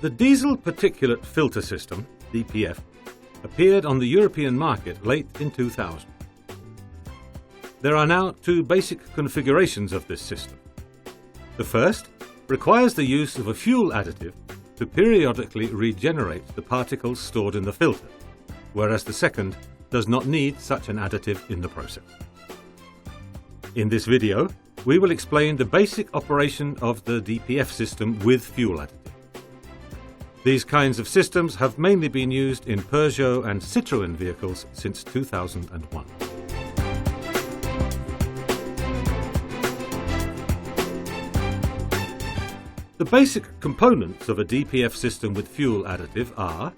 The diesel particulate filter system, DPF, appeared on the European market late in 2000. There are now two basic configurations of this system. The first requires the use of a fuel additive to periodically regenerate the particles stored in the filter, whereas the second does not need such an additive in the process. In this video, we will explain the basic operation of the DPF system with fuel additive. These kinds of systems have mainly been used in Peugeot and Citroën vehicles since 2001. The basic components of a DPF system with fuel additive are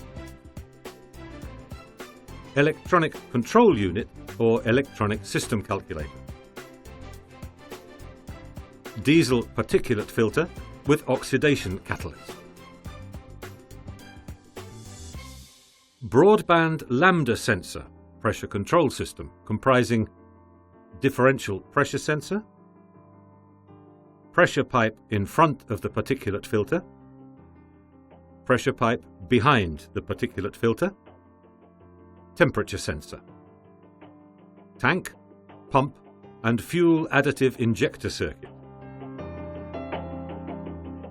electronic control unit or electronic system calculator, diesel particulate filter with oxidation catalyst, broadband lambda sensor pressure control system comprising differential pressure sensor, pressure pipe in front of the particulate filter, pressure pipe behind the particulate filter, temperature sensor, tank, pump and fuel additive injector circuit,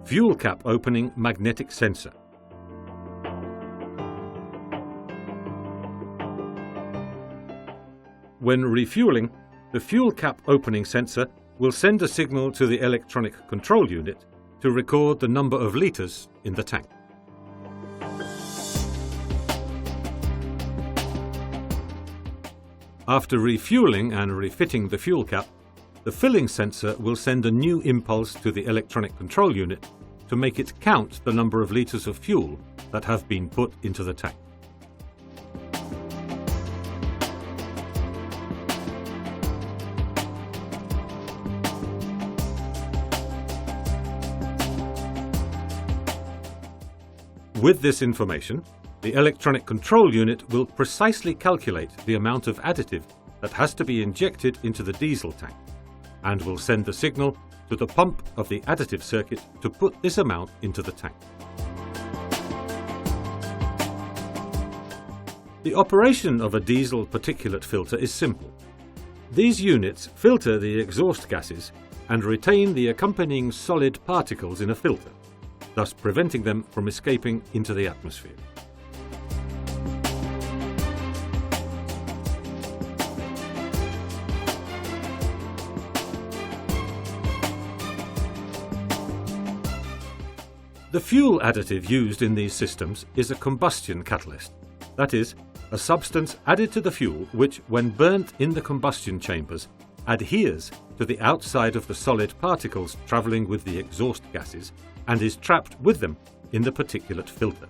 fuel cap opening magnetic sensor, when refueling, the fuel cap opening sensor will send a signal to the electronic control unit to record the number of litres in the tank. After refueling and refitting the fuel cap, the filling sensor will send a new impulse to the electronic control unit to make it count the number of litres of fuel that have been put into the tank. With this information, the electronic control unit will precisely calculate the amount of additive that has to be injected into the diesel tank and will send the signal to the pump of the additive circuit to put this amount into the tank. The operation of a diesel particulate filter is simple. These units filter the exhaust gases and retain the accompanying solid particles in a filter, thus preventing them from escaping into the atmosphere. The fuel additive used in these systems is a combustion catalyst, that is, a substance added to the fuel which, when burnt in the combustion chambers, adheres to the outside of the solid particles travelling with the exhaust gases and is trapped with them in the particulate filter.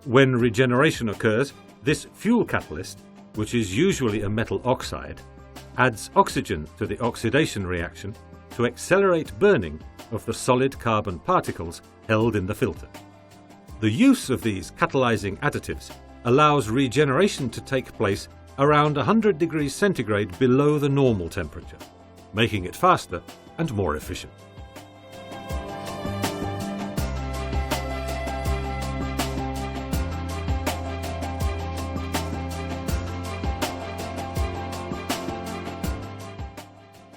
When regeneration occurs, this fuel catalyst, which is usually a metal oxide, adds oxygen to the oxidation reaction to accelerate burning of the solid carbon particles held in the filter. The use of these catalyzing additives allows regeneration to take place around 100 degrees centigrade below the normal temperature, making it faster and more efficient.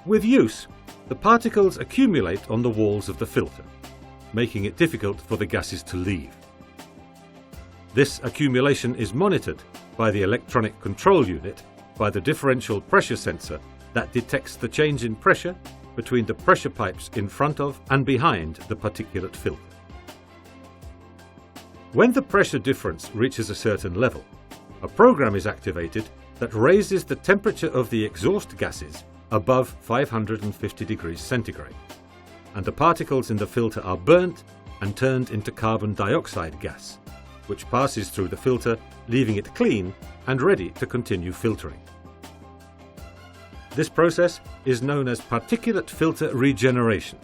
With use, the particles accumulate on the walls of the filter, making it difficult for the gases to leave. This accumulation is monitored by the electronic control unit by the differential pressure sensor that detects the change in pressure between the pressure pipes in front of and behind the particulate filter. When the pressure difference reaches a certain level, a program is activated that raises the temperature of the exhaust gases above 550 degrees centigrade, and the particles in the filter are burnt and turned into carbon dioxide gas, which passes through the filter, leaving it clean and ready to continue filtering. This process is known as particulate filter regeneration,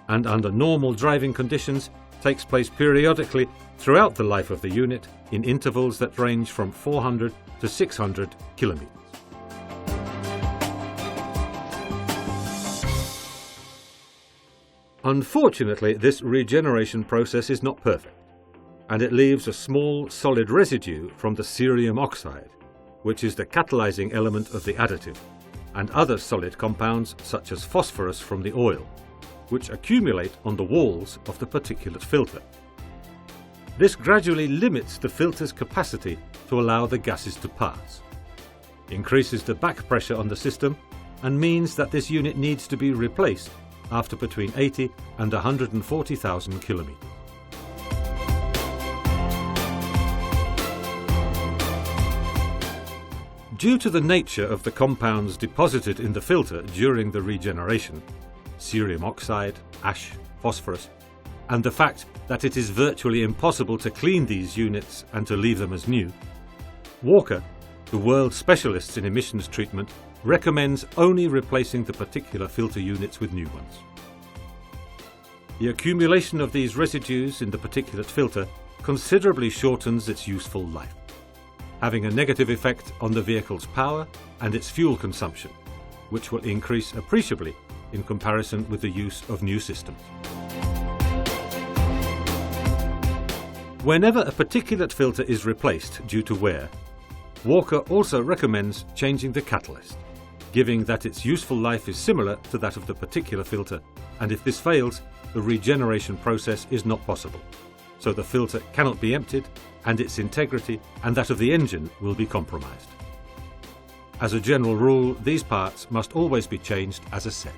and under normal driving conditions takes place periodically throughout the life of the unit in intervals that range from 400 to 600 kilometers. Unfortunately, this regeneration process is not perfect, and it leaves a small solid residue from the cerium oxide, which is the catalyzing element of the additive, and other solid compounds such as phosphorus from the oil, which accumulate on the walls of the particulate filter. This gradually limits the filter's capacity to allow the gases to pass, increases the back pressure on the system, and means that this unit needs to be replaced after between 80 and 140,000 kilometers. Due to the nature of the compounds deposited in the filter during the regeneration, cerium oxide, ash, phosphorus, and the fact that it is virtually impossible to clean these units and to leave them as new, Walker, the world specialist in emissions treatment, recommends only replacing the particular filter units with new ones. The accumulation of these residues in the particulate filter considerably shortens its useful life, having a negative effect on the vehicle's power and its fuel consumption, which will increase appreciably in comparison with the use of new systems. Whenever a particulate filter is replaced due to wear, Walker also recommends changing the catalyst, giving that its useful life is similar to that of the particular filter, and if this fails, the regeneration process is not possible, so the filter cannot be emptied and its integrity and that of the engine will be compromised. As a general rule, these parts must always be changed as a set.